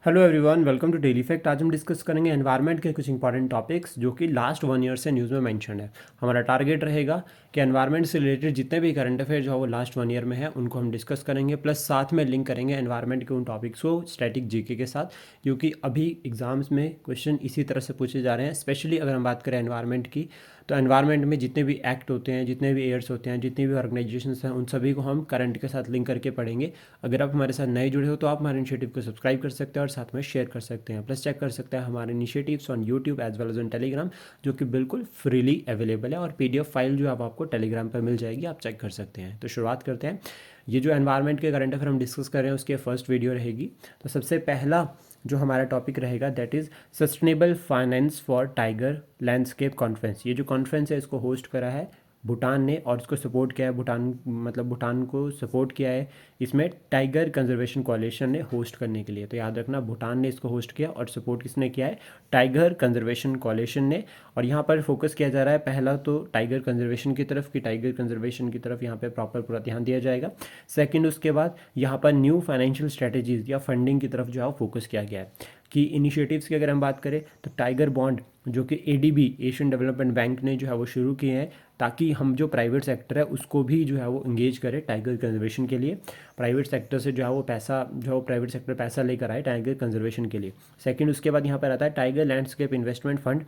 Hello everyone, welcome to daily fact. आज हम discuss करेंगे एनवायरनमेंट के कुछ इंपॉर्टेंट टॉपिक्स जो कि लास्ट 1 ईयर से न्यूज़ में मेंशन है। हमारा टारगेट रहेगा कि एनवायरनमेंट से रिलेटेड जितने भी करंट अफेयर जो है वो लास्ट 1 ईयर में है उनको हम डिस्कस करेंगे, प्लस साथ में लिंक करेंगे एनवायरनमेंट के उन टॉपिक्स को स्टैटिक जीके के साथ, क्योंकि अभी एग्जाम्स में क्वेश्चन इसी तरह से पूछे जा रहे हैं। स्पेशली अगर हम बात करें एनवायरनमेंट की, तो एनवायरनमेंट में जितने भी एक्ट होते हैं, जितने भी एयर्स होते हैं, जितनी भी ऑर्गेनाइजेशंस हैं, उन सभी को हम करंट के साथ लिंक करके पढ़ेंगे। अगर आप हमारे साथ नए जुड़े हो तो आप हमारे इनिशिएटिव को सब्सक्राइब कर सकते हैं और साथ में शेयर कर सकते हैं। प्लस चेक कर सकते हैं हमारे initiatives on YouTube as well as on Telegram, जो कि बिल्कुल फ्रीली अवेलेबल है, और पीडीएफ फाइल जो अब आपको टेलीग्राम पर मिल जाएगी, आप चेक कर सकते हैं। तो शुरुआत करते हैं। ये जो एनवायरनमेंट के करंट अफेयर हम डिस्कस कर रहे हैं उसकी फर्स्ट वीडियो रहेगी। तो सबसे पहला जो हमारा टॉपिक रहेगा that is sustainable finance for tiger landscape conference. ये जो कॉन्फ्रेंस है इसको होस्ट करा है भूटान ने, और इसको सपोर्ट किया है भूटान, मतलब भूटान को सपोर्ट किया है इसमें टाइगर कंजर्वेशन कॉलिशन ने होस्ट करने के लिए। तो याद रखना, भूटान ने इसको होस्ट किया और सपोर्ट किसने किया है? टाइगर कंजर्वेशन कॉलिशन ने। और यहाँ पर फोकस किया जा रहा है पहला तो टाइगर कंजर्वेशन की तरफ, कि टाइगर कंजर्वेशन की तरफ यहाँ पे प्रॉपर पूरा ध्यान दिया जाएगा। सेकंड, उसके बाद यहाँ पर न्यू फाइनेंशियल स्ट्रेटजीज या फंडिंग की तरफ जो है फोकस किया गया है। कि इनिशिएटिव्स की अगर हम बात करें तो टाइगर बॉन्ड जो कि एडीबी एशियन डेवलपमेंट बैंक ने जो है वो शुरू किए हैं, ताकि हम जो प्राइवेट सेक्टर है उसको भी जो है वो इंगेज करें टाइगर कंजर्वेशन के लिए। प्राइवेट सेक्टर से जो है वो पैसा, जो है वो प्राइवेट सेक्टर पैसा लेकर आए टाइगर कंजर्वेशन के लिए। सेकंड, उसके बाद यहाँ पर आता है टाइगर लैंडस्केप इन्वेस्टमेंट फंड,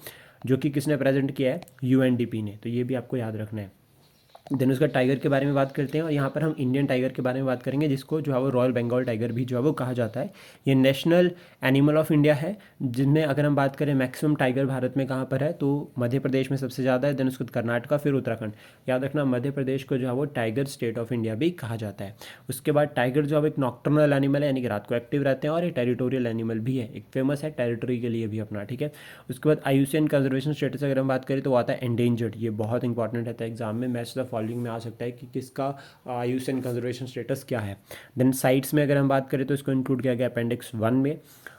जो कि किसने प्रेजेंट किया है? यूएनडीपी ने। तो ये भी आपको याद रखना है। देन उसका टाइगर के बारे में बात करते हैं, और यहाँ पर हम इंडियन टाइगर के बारे में बात करेंगे, जिसको जो है वो रॉयल बंगाल टाइगर भी जो है वो कहा जाता है। ये नेशनल एनिमल ऑफ इंडिया है, जिनमें अगर हम बात करें मैक्सिमम टाइगर भारत में कहाँ पर है तो मध्य प्रदेश में सबसे ज़्यादा है। देन उसके बाद कर्नाटका, फिर उत्तराखंड। याद रखना, मध्य प्रदेश को जो है वो टाइगर स्टेट ऑफ इंडिया भी कहा जाता है। उसके बाद टाइगर जो है एक नॉक्टर्नल एनिमल है, यानी कि रात को एक्टिव रहते हैं, और ये टेरिटोरियल एनिमल भी है, एक फेमस है टेरिटरी के लिए भी अपना, ठीक है। उसके बाद आईयूसीएन कंजर्वेशन स्टेटस अगर हम बात करें तो वो आता है एंडेंजर्ड। ये बहुत इंपॉर्टेंट रहता है एग्जाम में, मैच द फॉलोइंग में आ सकता है कि किसका आईयूसीएन कंजर्वेशन स्टेटस क्या है। देन साइट्स में अगर हम बात करें तो इसको इंक्लूड किया गया अपेंडिक्स 1 में।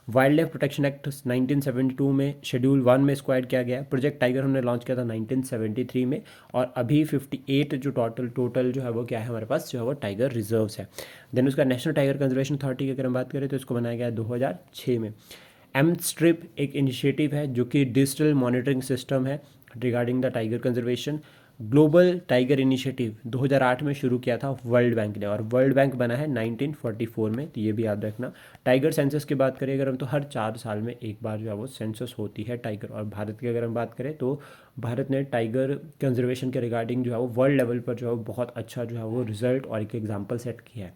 वाइल्ड लाइफ प्रोटेक्शन एक्ट 1972 में शेड्यूल 1 में इसको ऐड किया गया है। प्रोजेक्ट टाइगर हमने लॉन्च किया था 1973 में, और अभी 58 जो टोटल जो है वो क्या है हमारे पास, जो है वो टाइगर रिजर्व्स है। देन उसका नेशनल टाइगर कंजर्वेशन अथॉरिटी की अगर हम बात करें तो इसको बनाया गया है 2006 में। एम स्ट्रिप एक इनिशिएटिव है जो कि डिजिटल मॉनिटरिंग सिस्टम है regarding the tiger conservation. Global tiger initiative 2008 में शुरू किया था वर्ल्ड बैंक ने, और वर्ल्ड बैंक बना है 1944 में, तो ये भी याद रखना। टाइगर सेंसस की बात करें अगर हम, तो हर 4 साल में एक बार जो है वो सेंसस होती है टाइगर। और भारत की अगर हम बात करें तो भारत ने टाइगर कंजर्वेशन के रिगार्डिंग जो है वो वर्ल्ड लेवल पर जो है वो बहुत अच्छा जो है वो रिजल्ट और एक एग्जाम्पल सेट किया है।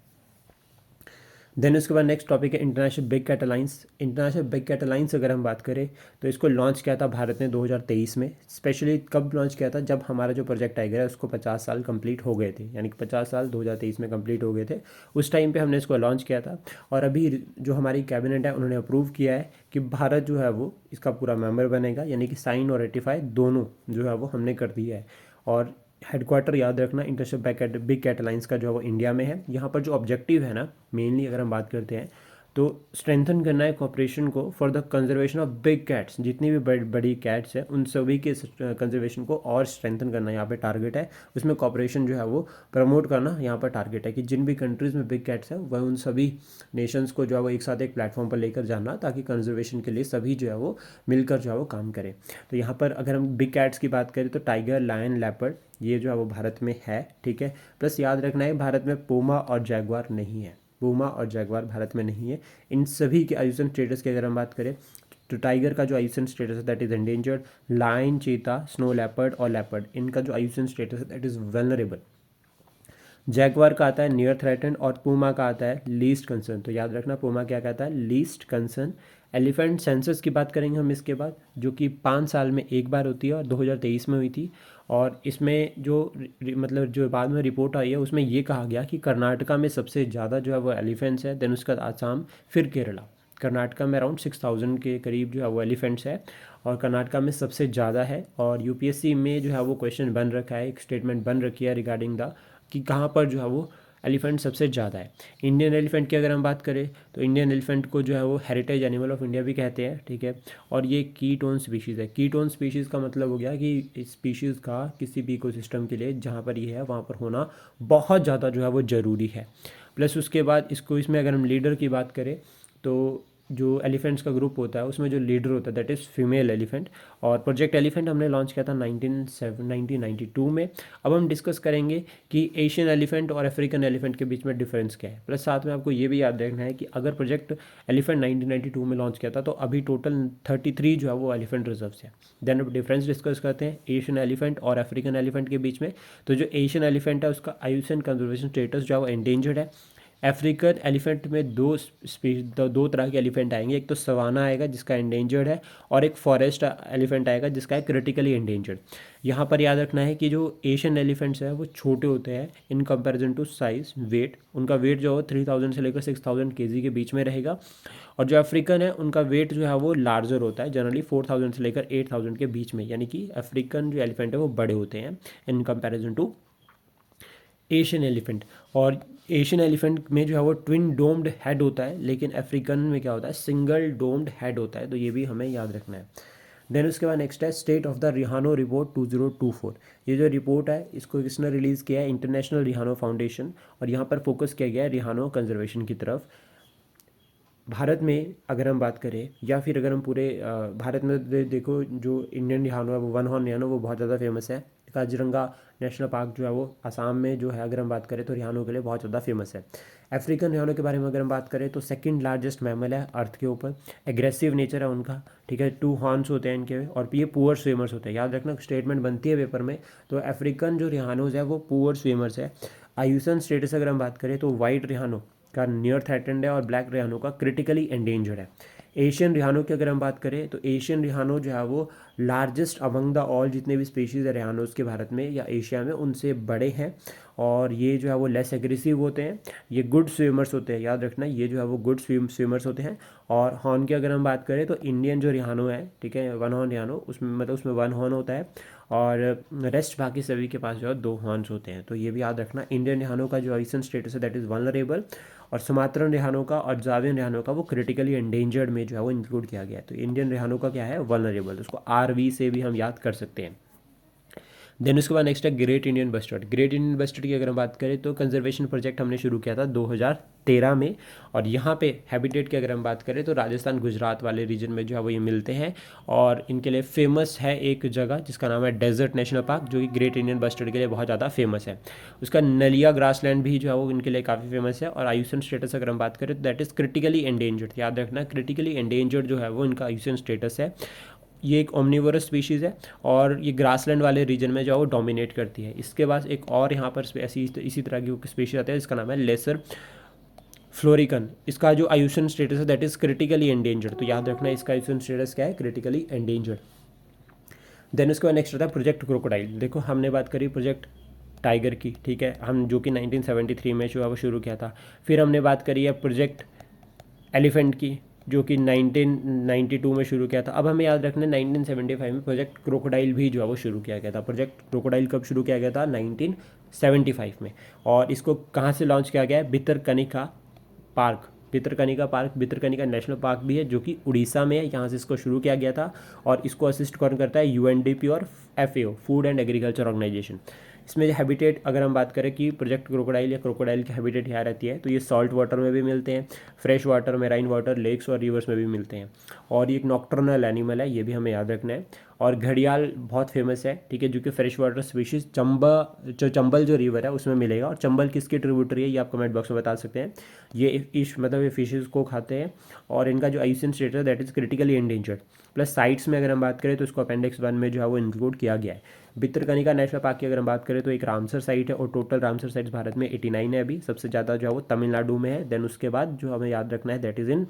देन उसके बाद नेक्स्ट टॉपिक है international big cat alliance. International big cat alliance अगर हम बात करें तो इसको लॉन्च किया था भारत ने 2023 में। स्पेशली कब लॉन्च किया था? जब हमारा जो प्रोजेक्ट टाइगर है उसको 50 साल कंप्लीट हो गए थे, यानी कि 50 साल 2023 में कंप्लीट हो गए थे। उस टाइम पे हमने इसको लॉन्च किया था, और अभी जो हमारी कैबिनेट है उन्होंने अप्रूव किया है कि भारत जो है वो इसका पूरा मेंबर बनेगा, यानी कि साइन और रेटिफाई दोनों जो है वो हमने कर दिया है। और हेडक्वार्टर याद रखना इंटरनेशनल बिग कैट अलायंस का जो है वो इंडिया में है। यहाँ पर जो ऑब्जेक्टिव है ना, मेनली अगर हम बात करते हैं तो स्ट्रेंथन करना है कॉपरेशन को for the conservation of big cats. जितनी भी बड़ी कैट्स हैं उन सभी के कंजर्वेशन को और स्ट्रेंथन करना यहाँ पे टारगेट है। उसमें कॉपरेशन जो है वो प्रमोट करना यहाँ पर टारगेट है, कि जिन भी कंट्रीज़ में बिग कैट्स हैं वह उन सभी नेशंस को जो है वो एक साथ एक प्लेटफॉर्म पर लेकर जाना, ताकि कंजर्वेशन के लिए सभी जो है वो मिलकर जो है वो काम करें। तो यहाँ पर अगर हम बिग कैट्स की बात करें तो टाइगर, लायन, लेपर्ड, ये जो है वो भारत में है, ठीक है। प्लस याद रखना है भारत में पूमा और जैगुआर नहीं है, पूमा और जैगुआर भारत में नहीं है। इन सभी के आयुषन स्टेटस की अगर हम बात करें तो टाइगर का जो आयुषन स्टेटस है दैट इज एंडेंजर्ड। लायन, चीता, स्नो लेपर्ड और लेपर्ड, इनका जो आयुषन स्टेटस है दैट इज वेलनरेबल। जैगुआर का आता है नियर थ्रेटन, और पूमा का आता है लीस्ट कंसर्न। तो याद रखना पूमा क्या कहता है? Least concern. एलिफेंट सेंसस की बात करेंगे हम इसके बाद, जो कि 5 साल में एक बार होती है, और 2023 में हुई थी। और इसमें जो मतलब जो बाद में रिपोर्ट आई है उसमें ये कहा गया कि कर्नाटका में सबसे ज़्यादा जो है वो एलिफेंट्स है। देन उसका आसाम, फिर केरला। कर्नाटका में अराउंड 6000 के करीब जो है वो एलिफेंट्स है, और कर्नाटका में सबसे ज़्यादा है। और यूपीएससी में जो है वो क्वेश्चन बन रखा है, एक स्टेटमेंट बन रखी है रिगार्डिंग द कि कहाँ पर जो है वो एलिफेंट सबसे ज़्यादा है। इंडियन एलिफेंट की अगर हम बात करें तो इंडियन एलिफेंट को जो है वो हेरिटेज एनिमल ऑफ इंडिया भी कहते हैं, ठीक है। और ये कीटोन स्पीशीज़ है। कीटोन स्पीशीज़ का मतलब हो गया कि इस स्पीशीज़ का किसी भी इकोसिस्टम के लिए जहाँ पर ये है वहाँ पर होना बहुत ज़्यादा जो है वो ज़रूरी है। प्लस उसके बाद इसको, इसमें अगर हम लीडर की बात करें तो जो एलिफेंट्स का ग्रुप होता है उसमें जो लीडर होता है दैट इज़ फीमेल एलिफेंट। और प्रोजेक्ट एलिफेंट हमने लॉन्च किया था 1992 में। अब हम डिस्कस करेंगे कि एशियन एलिफेंट और अफ्रीकन एलिफेंट के बीच में डिफरेंस क्या है, प्लस साथ में आपको ये भी याद रखना है कि अगर प्रोजेक्ट एलिफेंट 1992 में लॉन्च किया था तो अभी टोटल 33 जो है वो एलिफेंट रिजर्व्स है। देन अब डिफरेंस डिस्कस करते हैं एशियन एलिफेंट और अफ्रीकन एलिफेंट के बीच में। तो जो एशियन एलिफेंट है उसका आईयूसीएन कंजर्वेशन स्टेटस जो है वो एंडेंजर्ड है। अफ्रीकन एलिफेंट में दो तरह के एलिफेंट आएंगे, एक तो सवाना आएगा जिसका एंडेंजर्ड है, और एक फॉरेस्ट एलिफेंट आएगा जिसका है क्रिटिकली एंडेंजर्ड। यहाँ पर याद रखना है कि जो एशियन एलिफेंट्स हैं वो छोटे होते हैं in comparison to size weight. उनका वेट जो है 3000 से लेकर 6000 केजी के बीच में रहेगा। और जो अफ्रीकन है उनका वेट जो है वो लार्जर होता है, जनरली 4000 से लेकर 8000 के बीच में, यानी कि अफ्रीकन जो एलिफेंट है वो बड़े होते हैं in comparison to Asian elephant. और एशियन एलिफेंट में जो है वो ट्विन डोम्ड हेड होता है, लेकिन अफ्रीकन में क्या होता है, सिंगल डोम्ड हेड होता है। तो ये भी हमें याद रखना है। देन उसके बाद नेक्स्ट है स्टेट ऑफ द रिहानो रिपोर्ट 2024। ये जो रिपोर्ट है इसको किसने रिलीज़ किया है, इंटरनेशनल रिहानो फाउंडेशन। और यहाँ पर फोकस किया गया है रिहानो कंजर्वेशन की तरफ। भारत में अगर हम बात करें या फिर अगर हम पूरे भारत में देखो, जो इंडियन रिहानो है वो वन हॉर्न रिहानो वो बहुत ज़्यादा फेमस है। काजीरंगा नेशनल पार्क जो है वो असम में जो है, अगर हम बात करें तो रिहानो के लिए बहुत ज़्यादा फेमस है। अफ्रीकन रिहानो के बारे में अगर हम बात करें तो सेकंड लार्जेस्ट मैमल है अर्थ के ऊपर। एग्रेसिव नेचर है उनका, ठीक है, 2 हॉर्न्स होते हैं इनके, और ये पुअर स्विमर्स होते हैं। याद रखना, स्टेटमेंट बनती है पेपर में। तो अफ्रीकन जो रिहानोज है वो पुअर स्विमर्स है। आयुसन स्टेटस अगर हम बात करें तो वाइट रिहानो का नियर थ्रेटेंड है और ब्लैक रिहानो का क्रिटिकली एंडेंजर्ड है। एशियन रिहानो की अगर हम बात करें तो एशियन रिहानो जो है वो लार्जेस्ट अमंग द ऑल, जितने भी स्पीशीज़ है रिहानोज के भारत में या एशिया में, उनसे बड़े हैं। और ये जो है वो लेस एग्रेसिव होते हैं, ये गुड स्विमर्स होते हैं। याद रखना, ये जो है वो गुड स्विमर्स होते हैं। और हॉर्न की अगर हम बात करें तो इंडियन जो रिहानो है, ठीक है, वन हॉर्न रिहानो, उसमें मतलब उसमें वन हॉर्न होता है, और रेस्ट बाकी सभी के पास जो है 2 हॉर्न्स होते हैं। तो ये भी याद रखना। इंडियन रिहानो का जो आइसन स्टेटस है दैट इज़ वल्नरेबल, और सुमात्रन रिहानो का और जावियन रिहानो का वो क्रिटिकली एंडेंजर्ड में जो है वो इंक्लूड किया गया है। तो इंडियन रिहानो का क्या है, वल्नरेबल, उसको आरवी से भी हम याद कर सकते हैं। देन उसके बाद नेक्स्ट है great Indian bustard. Great Indian bustard की अगर हम बात करें तो कंजर्वेशन प्रोजेक्ट हमने शुरू किया था 2013 में। और यहाँ पे हैबिटेट की अगर हम बात करें तो राजस्थान गुजरात वाले रीजन में जो है वो ये मिलते हैं। और इनके लिए फेमस है एक जगह जिसका नाम है डेजर्ट नेशनल पार्क, जो कि ग्रेट इंडियन बस्टर्ड के लिए बहुत ज़्यादा फेमस है। उसका नलिया ग्रासलैंड भी जो है वो इनके लिए काफ़ी फेमस है। और आयुसन स्टेटस अगर हम बात करें तो दैट इज़ क्रिटिकली एंडेंजर्ड। याद रखना, क्रिटिकली एंडेंजर्ड जो है वो इनका आयुसन स्टेटस है। ये एक ओमनिवोरस स्पीशीज़ है और ये ग्रासलैंड वाले रीजन में जो है वो डोमिनेट करती है। इसके बाद एक और यहाँ पर ऐसी इसी तरह की स्पीशीज आती है जिसका नाम है लेसर फ्लोरिकन। इसका जो आयुसन स्टेटस है दैट इज़ क्रिटिकली एंडेंजर्ड। तो याद रखना इसका आयुसन स्टेटस क्या है, क्रिटिकली एंडेंजर्ड। देन उसके बाद नेक्स्ट आता है प्रोजेक्ट क्रोकोडाइल। देखो हमने बात करी प्रोजेक्ट टाइगर की, ठीक है, हम जो कि 1973 में जो है वो शुरू किया था। फिर हमने बात करी है प्रोजेक्ट एलिफेंट की, जो कि 1992 में शुरू किया था। अब हमें याद रखना है 1975 में प्रोजेक्ट क्रोकोडाइल भी जो है वो शुरू किया गया था। प्रोजेक्ट क्रोकोडाइल कब शुरू किया गया था, 1975 में। और इसको कहाँ से लॉन्च किया गया है, Bhitarkanika park. Bhitarkanika national park भी है जो कि उड़ीसा में है, यहाँ से इसको शुरू किया गया था। और इसको असिस्ट कौन करता है, यूएनडीपी और FAO, food and agriculture organisation. इसमें हैबिटेट अगर हम बात करें कि प्रोजेक्ट क्रोकोडाइल या क्रोकोडाइल की हैबिटेट यहाँ रहती है, तो ये सॉल्ट वाटर में भी मिलते हैं, fresh water, marine water, lakes और रिवर्स में भी मिलते हैं। और ये एक नॉक्टर्नल एनिमल है, ये भी हमें याद रखना है। और घड़ियाल बहुत फेमस है, ठीक है, जो कि फ्रेश वाटर स्पीशीज चंबल जो रिवर है उसमें मिलेगा। और चंबल किसकी ट्रिब्यूटरी है ये आप कमेंट बॉक्स में बता सकते हैं। ये मतलब ये फिशेज़ को खाते हैं। और इनका जो आइसन स्टेटस है that is critically endangered. Plus sites में अगर हम बात करें तो इसको अपेंडिक्स 1 में जो है वो इंक्लूड किया गया है। भितरकनिका नेशनल पार्क की अगर हम बात करें तो एक रामसर साइट है, और टोटल रामसर साइट्स भारत में 89 है अभी। सबसे ज़्यादा जो है वो तमिलनाडु में है। देन उसके बाद जो हमें याद रखना है दैट इज़ इन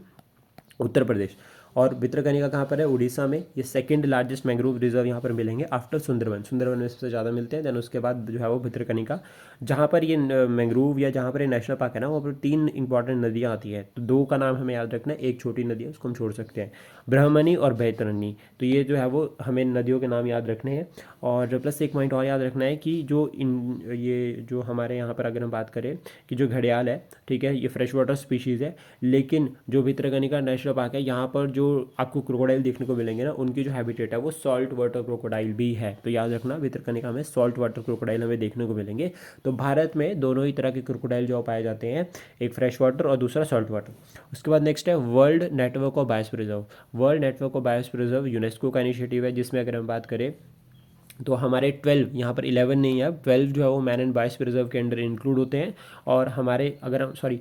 उत्तर प्रदेश। और भितरकनिका कहाँ पर है, उड़ीसा में। ये सेकंड लार्जेस्ट मैंग्रोव रिजर्व यहाँ पर मिलेंगे आफ्टर सुंदरवन में सबसे ज़्यादा मिलते हैं। देन उसके बाद जो है वो भितरकनिका, जहाँ पर ये मैंग्रोव या जहाँ पर ये नेशनल पार्क है ना, वहाँ पर 3 इंपॉर्टेंट नदियाँ आती है। तो 2 का नाम हमें याद रखना है, एक छोटी नदी है उसको हम छोड़ सकते हैं, ब्रह्मणी और बैतरणी। तो ये जो है वो हमें नदियों के नाम याद रखने हैं। और प्लस एक पॉइंट और याद रखना है कि ये जो हमारे यहाँ पर अगर हम बात करें कि जो घड़ियाल है, ठीक है, ये फ्रेश वाटर स्पीशीज़ है। लेकिन जो भितरकनिका नेशनल पार्क है यहाँ पर जो आपको क्रोकोडाइल देखने को मिलेंगे ना, उनकी जो हैबिटेट है वो सॉल्ट वाटर क्रोकोडाइल भी है। तो याद रखना भितरकनिका में सॉल्ट वाटर क्रोकोडाइल हमें देखने को मिलेंगे। तो भारत में दोनों ही तरह के क्रोकोडाइल जो पाए जाते हैं, एक फ्रेश वाटर और दूसरा सॉल्ट वाटर। उसके बाद नेक्स्ट है world network of biosphere. World network of biosphere UNESCO का इनिशिएटिव है, जिसमें अगर हम बात करें तो हमारे 12, यहाँ पर 11 नहीं है, अब 12 जो है वो मैन एंड बायोस्फीयर रिजर्व के अंडर इंक्लूड होते हैं। और हमारे अगर हम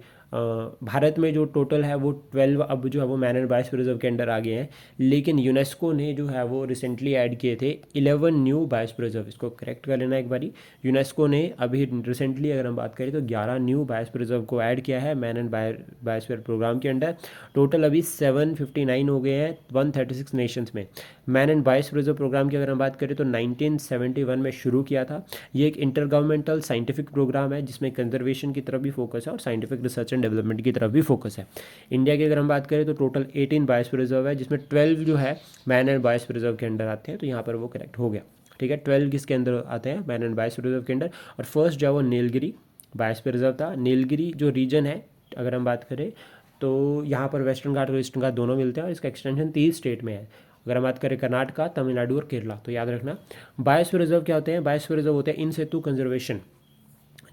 भारत में जो टोटल है वो 12 अब जो है वो मैन एंड बायोस्फीयर रिजर्व के अंडर आ गए हैं। लेकिन यूनेस्को ने जो है वो रिसेंटली ऐड किए थे 11 न्यू बायोस्फीयर रिजर्व। इसको करेक्ट कर लेना एक बारी, यूनेस्को ने अभी रिसेंटली अगर हम बात करें तो 11 न्यू बायोस्फीयर रिजर्व को ऐड किया है मैन एंड बायोस्फीयर प्रोग्राम के अंडर। टोटल अभी 759 हो गए हैं 136 नेशंस में। Man and biosphere reserve programme की अगर हम बात करें तो 1971 में शुरू किया था। ये एक इंटर गवर्नमेंटल साइंटिफिक प्रोग्राम है, जिसमें कंजर्वेशन की तरफ भी फोकस है और साइंटिफिक रिसर्च एंड डेवलपमेंट की तरफ भी फोकस है। इंडिया की अगर हम बात करें तो टोटल 18 बायोस्फीयर रिजर्व है, जिसमें 12 जो है मैन एंड बायोस्फीयर रिजर्व के अंडर आते हैं। तो यहाँ पर वो करेक्ट हो गया, ठीक है। 12 किसके अंदर आते हैं, मैन एंड बायोस्फीयर रिजर्व के अंडर। और फर्स्ट जो है वो नीलगिरी बायोस्फीयर रिजर्व था। नीलगिरी जो रीजन है अगर हम बात करें तो यहाँ पर वेस्टर्न घाट और ईस्टर्न घाट दोनों मिलते हैं, और इसका एक्सटेंशन 30 स्टेट में है। अगर हम बात करें कर्नाटका, तमिलनाडु और केरला, तो याद रखना बायोस्फीयर रिजर्व क्या होते हैं। बायोस्फीयर रिजर्व होते हैं इन सितु कंजर्वेशन,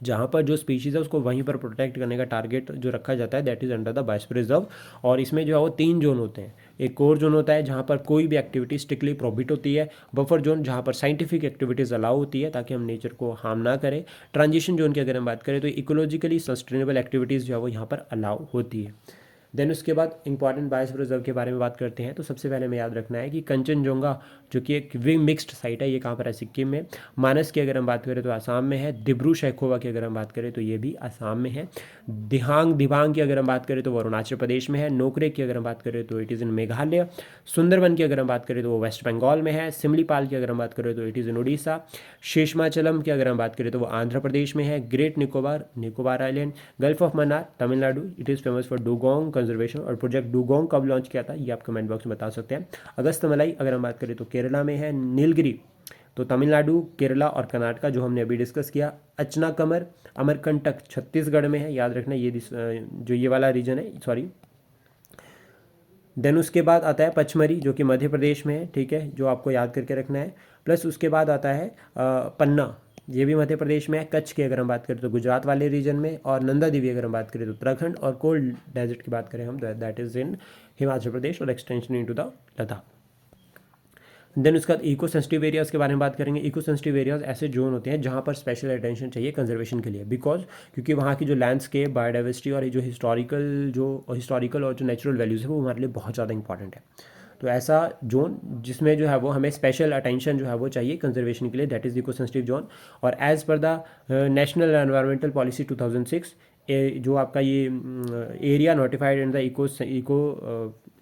जहाँ पर जो स्पीशीज़ है उसको वहीं पर प्रोटेक्ट करने का टारगेट जो रखा जाता है, that is under the biosphere reserve. और इसमें जो है वो 3 जोन होते हैं। एक कोर जोन होता है जहाँ पर कोई भी एक्टिविटी स्ट्रिक्टली प्रोहिबिट होती है। बफर जोन जहाँ पर साइंटिफिक एक्टिविटीज़ अलाउ होती है ताकि हम नेचर को हार्म ना करें। ट्रांजिशन जोन की अगर हम बात करें तो इकोलॉजिकली सस्टेनेबल एक्टिविटीज़ जो है वो यहाँ पर अलाउ होती है। देन उसके बाद इंपॉर्टेंट बायोस्फीयर रिजर्व के बारे में बात करते हैं। तो सबसे पहले हमें याद रखना है कि कंचनजंगा जो कि एक मिक्स्ड साइट है, ये कहाँ पर है, सिक्किम में। मानस की अगर हम बात करें तो आसाम में है। डिब्रू सैखोवा की अगर हम बात करें तो ये भी आसाम में है। दिबांग की अगर हम बात करें तो वो अरुणाचल प्रदेश में है। नोकरे की अगर हम बात करें तो इट इज़ इन मेघालय। सुंदरबन की अगर हम बात करें तो वो वेस्ट बंगाल में है। सिमलीपाल की अगर हम बात करें तो इट इज़ इन उड़ीसा। शेषमाचलम की अगर हम बात करें तो वो आंध्र प्रदेश में है। Great Nicobar island, gulf of Mannar, Tamil Nadu. It is famous for dugong conservation. और प्रोजेक्ट डुगोंग कब लॉन्च किया था ये आप कमेंट बॉक्स में बता सकते हैं। अगस्त मलाई अगर हम बात करें तो केरला में है। नीलगिरी तो तमिलनाडु, केरला और कर्नाटका जो हमने अभी डिस्कस किया। अचनाकमर अमरकंटक छत्तीसगढ़ में है, याद रखना ये जो ये वाला रीजन है, सॉरी। देन उसके बाद आता है पचमरी जो कि मध्य प्रदेश में है, ठीक है, जो आपको याद करके रखना है। प्लस उसके बाद आता है पन्ना, ये भी मध्य प्रदेश में है। कच्छ की अगर हम बात करें तो गुजरात वाले रीजन में। और नंदा देवी अगर हम बात करें तो उत्तराखंड। और कोल्ड डेजर्ट की बात करें हम that is in Himachal Pradesh और extension into the Ladakh. Then उसके बाद इको सेंसिटिव एरियाज़ के बारे में बात करेंगे। इको सेंसिटिव एरियाज़ ऐसे जोन होते हैं जहाँ पर स्पेशल अटेंशन चाहिए कंजर्वेशन के लिए, बिकॉज क्योंकि वहाँ की जो लैंडस्केप, बायोडाइवर्सिटी और जो हिस्टोरिकल और जो नेचुरल वैल्यूज़ है वो हमारे लिए बहुत ज़्यादा इंपॉर्टेंट है। तो ऐसा जोन जिसमें जो है वो हमें स्पेशल अटेंशन जो है वो चाहिए कंजर्वेशन के लिए, that is eco sensitive zone. और as per the national environmental policy 2006 जो आपका ये area notified in the eco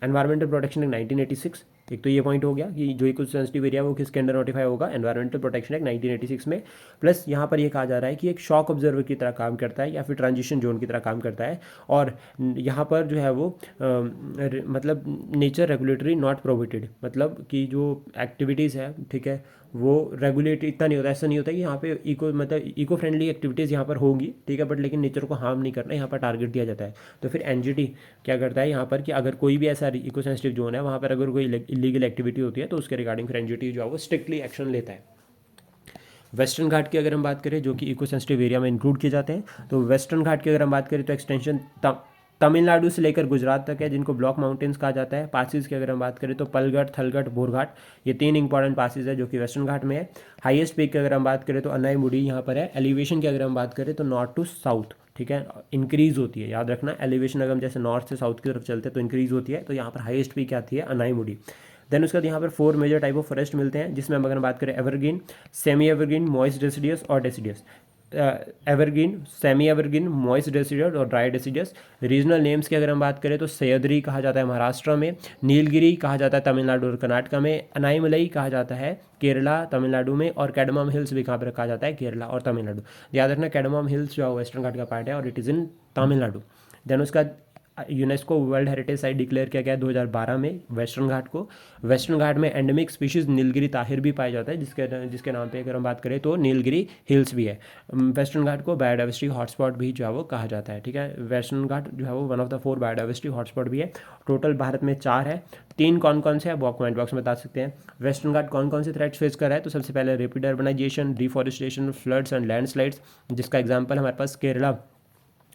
environmental protection act 1986, एक तो ये पॉइंट हो गया कि जो इको सेंसिटिव एरिया वो किसके अंडर नोटिफाई होगा, एनवायरमेंटल प्रोटेक्शन एक्ट 1986 में। प्लस यहाँ पर ये कहा जा रहा है कि एक शॉक ऑब्जर्वर की तरह काम करता है या फिर ट्रांजिशन जोन की तरह काम करता है। और यहाँ पर जो है वो मतलब नेचर रेगुलेटरी नॉट प्रोहिबिटेड, मतलब कि जो एक्टिविटीज़ है, ठीक है, वो रेगुलेट इतना नहीं होता, ऐसा नहीं होता कि यहाँ पे इको फ्रेंडली एक्टिविटीज़ यहाँ पर होगी, ठीक है, बट लेकिन नेचर को हार्म नहीं करना, यहाँ पर टारगेट दिया जाता है। तो फिर एनजीटी क्या करता है यहाँ पर कि अगर कोई भी ऐसा इको सेंसिटिव जोन है वहाँ पर अगर कोई इलीगल एक्टिविटी होती है तो उसके रिगार्डिंग फिर एनजीटी जो है वो स्ट्रिक्टली एक्शन लेता है। वेस्टर्न घाट की अगर हम बात करें जो कि इको सेंसिटिव एरिया में इंक्लूड किए जाते हैं, तो वेस्टर्न घाट की अगर हम बात करें तो एक्सटेंशन तमिलनाडु से लेकर गुजरात तक है, जिनको ब्लॉक माउंटेन्स कहा जाता है। पासिस की अगर हम बात करें तो पलगढ़, थलगढ़, बोरघाट, ये 3 इंपॉर्टेंट पासिस है जो कि वेस्टर्न घाट में है। हाईएस्ट पीक की अगर हम बात करें तो अनाईमुडी यहाँ पर है। एलिवेशन की अगर हम बात करें तो नॉर्थ टू साउथ, ठीक है, इंक्रीज होती है, याद रखना। एलिवेशन अगर हम जैसे नॉर्थ से साउथ की तरफ चलते हैं तो इंक्रीज होती है। तो यहाँ पर हाईएस्ट पीक आती है अनाईमुडी। देन उसके बाद यहाँ पर 4 मेजर टाइप ऑफ फॉरेस्ट मिलते हैं, जिसमें हम अगर बात करें evergreen, semi evergreen, moist deciduous और deciduous. Evergreen, semi evergreen, moist deciduous और ड्राई डेसिडियस। रीजनल नेम्स की अगर हम बात करें तो सह्याद्री कहा जाता है महाराष्ट्र में, नीलगिरी कहा जाता है तमिलनाडु और कर्नाटका में, अनाईमलई कहा जाता है केरला तमिलनाडु में, और कैडमम हिल्स भी कहाँ पर कहा जाता है, केरला और तमिलनाडु। याद रखना कैडमम हिल्स जो है वेस्टर्न घाट का पार्ट है और it is in Tamil Nadu. Then उसका UNESCO world heritage site declare किया गया 2012 में वेस्टर्न घाट को। वेस्टर्न घाट में एंडेमिक स्पीशीज़ नीलगिरी ताहिर भी पाया जाता है, जिसके नाम पे अगर हम बात करें तो नीलगिरी हिल्स भी है। वेस्टर्न घाट को बायोडाइवर्सिटी हॉटस्पॉट भी जो है वो कहा जाता है, ठीक है। वेस्टर्न घाट जो है वो one of the 4 biodiversity hotspot भी है। टोटल भारत में 4 है। 3 कौन कौन से हैं वो आप कमेंट बॉक्स में बता सकते हैं। वेस्टर्न घाट कौन कौन से थ्रेट्स फेस कर रहा है, तो सबसे पहले rapid urbanisation, deforestation, floods and landslides, जिसका एग्जांपल हमारे पास केरला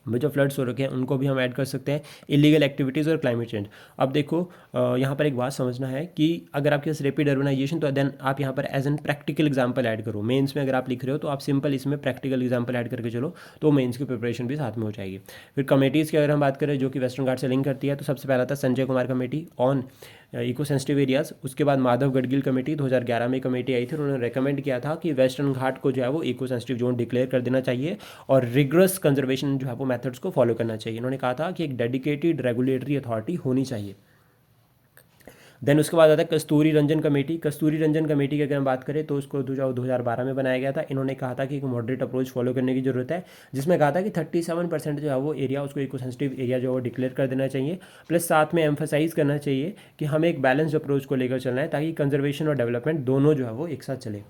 में जो फ्लड्स हो रखे हैं उनको भी हम ऐड कर सकते हैं। इलीगल एक्टिविटीज़ और क्लाइमेट चेंज। अब देखो यहाँ पर एक बात समझना है कि अगर आपके पास रेपिड अर्बनाइजेशन, तो देन आप यहाँ पर as an practical example add करो। मेंस में अगर आप लिख रहे हो तो आप सिंपल इसमें प्रैक्टिकल एग्जांपल ऐड करके चलो, तो मेंस की प्रिपरेशन भी साथ में हो जाएगी। फिर कमेटीज़ की अगर हम बात करें जो कि वेस्टर्न घाट से लिंक करती है, तो सबसे पहला था Sanjay Kumar committee on eco sensitive areas. उसके बाद माधव गडगिल कमेटी 2011 में कमेटी आई थी, उन्होंने रेकमेंड किया था कि वेस्टर्न घाट को जो है वो इको सेंसिटिव जोन डिक्लेयर कर देना चाहिए और रिगरस कंजर्वेशन जो है वो मेथड्स को फॉलो करना चाहिए। उन्होंने कहा था कि एक डेडिकेटेड रेगुलेटरी अथॉरिटी होनी चाहिए। देन उसके बाद आता है कस्तूरी रंजन कमेटी। कस्तूरी रंजन कमेटी की अगर हम बात करें तो उसको 2012 में बनाया गया था। इन्होंने कहा था कि एक मॉडरेट अप्रोच फॉलो करने की जरूरत है, जिसमें कहा था कि 37% जो है वो एरिया, उसको इको सेंसिटिव एरिया जो है वो डिक्लेयर कर देना चाहिए। प्लस साथ में एम्फोसाइज करना चाहिए कि हमें एक बैलेंस्ड अप्रोच को लेकर चलना है, ताकि कंजर्वेशन और डेवलपमेंट दोनों जो है वो एक साथ चले।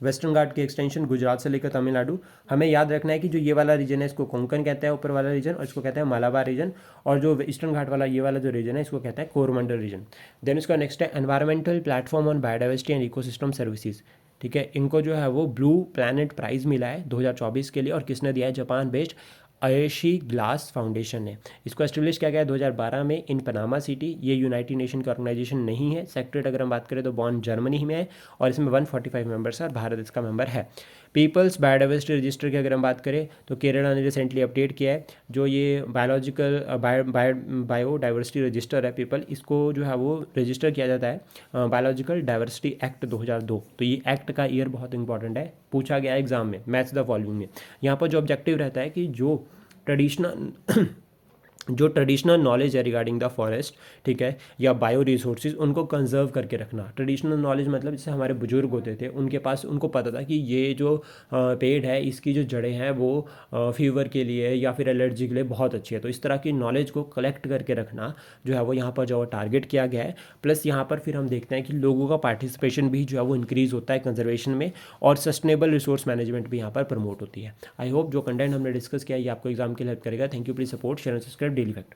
वेस्टर्न घाट की एक्सटेंशन गुजरात से लेकर तमिलनाडु। हमें याद रखना है कि जो ये वाला रीजन है इसको कोंकण कहता है, ऊपर वाला रीजन, और इसको कहते हैं मालाबार रीजन। और जो ईस्टर्न घाट वाला ये वाला जो रीजन है इसको कहते हैं कोरोमंडल रीजन। देन इसका नेक्स्ट है environmental platform on biodiversity and ecosystem services, ठीक है। इनको जो है वो ब्लू प्लैनेट प्राइज़ मिला है 2024 के लिए, और किसने दिया है, जापान बेस्ड आयशी ग्लास फाउंडेशन ने। इसको एस्टेब्लिश किया गया 2012 में इन पनामा सिटी। ये यूनाइटेड नेशन का ऑर्गेनाइजेशन नहीं है। सेक्रेटरी अगर हम बात करें तो बॉन जर्मनी में है, और इसमें 145 मेंबर्स है और भारत इसका मेंबर है। पीपल्स बायोडाइवर्सिटी रजिस्टर की अगर हम बात करें तो केरला ने रिसेंटली अपडेट किया है। जो ये बायोडाइवर्सिटी रजिस्टर है पीपल, इसको जो है वो रजिस्टर किया जाता है बायोलॉजिकल डाइवर्सिटी एक्ट 2002। तो ये एक्ट का ईयर बहुत इंपॉर्टेंट है, पूछा गया एग्जाम में, मैच द फॉलोइंग में। यहाँ पर जो ऑब्जेक्टिव रहता है कि जो ट्रेडिशनल नॉलेज है रिगार्डिंग द फॉरेस्ट, ठीक है, या बायो रिसोर्सेज, उनको कंजर्व करके रखना। ट्रेडिशनल नॉलेज मतलब जैसे हमारे बुजुर्ग होते थे, उनके पास, उनको पता था कि ये जो पेड़ है इसकी जो जड़ें हैं वो फीवर के लिए या फिर एलर्जी के लिए बहुत अच्छी है। तो इस तरह की नॉलेज को कलेक्ट करके रखना जो है वो यहाँ पर जो टारगेट किया गया है। प्लस यहाँ पर फिर हम देखते हैं कि लोगों का पार्टिसिपेशन भी जो है वो इंक्रीज़ होता है कंजर्वेशन में, और सस्टेनेबल रिसोर्स मैनेजमेंट भी यहाँ पर प्रमोट होती है। आई होप जो कंटेंट हमने डिस्कस किया ये आपको एग्जाम के लिए हेल्प करेगा। Thank you, please support, share and subscribe daily fact.